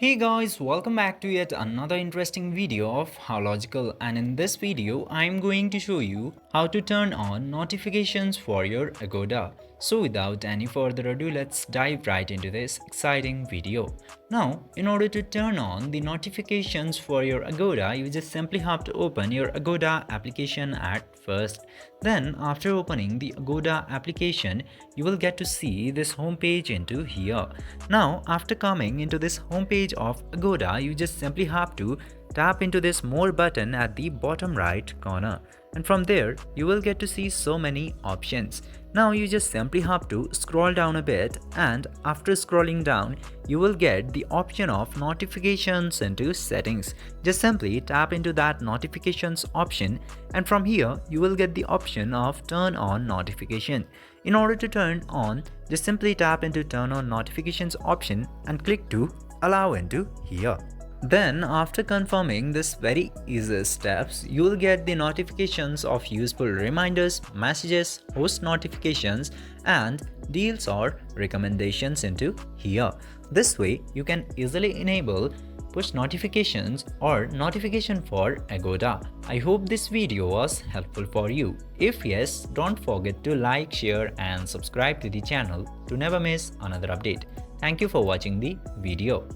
Hey guys, welcome back to yet another interesting video of How Logical, and in this video I'm going to show you how to turn on notifications for your Agoda. So without any further ado, let's dive right into this exciting video. Now, in order to turn on the notifications for your Agoda, you just simply have to open your Agoda application at first. Then after opening the Agoda application, you will get to see this homepage into here. Now after coming into this homepage of Agoda, you just simply have to tap into this more button at the bottom right corner, and from there you will get to see so many options. Now you just simply have to scroll down a bit, and after scrolling down you will get the option of notifications into settings. Just simply tap into that notifications option, and from here you will get the option of turn on notification. In order to turn on, just simply tap into turn on notifications option and click to allow into here. Then after confirming this very easy steps, you will get the notifications of useful reminders, messages, host notifications and deals or recommendations into here. This way you can easily enable push notifications or notification for Agoda. I hope this video was helpful for you. If yes, don't forget to like, share and subscribe to the channel to never miss another update. Thank you for watching the video.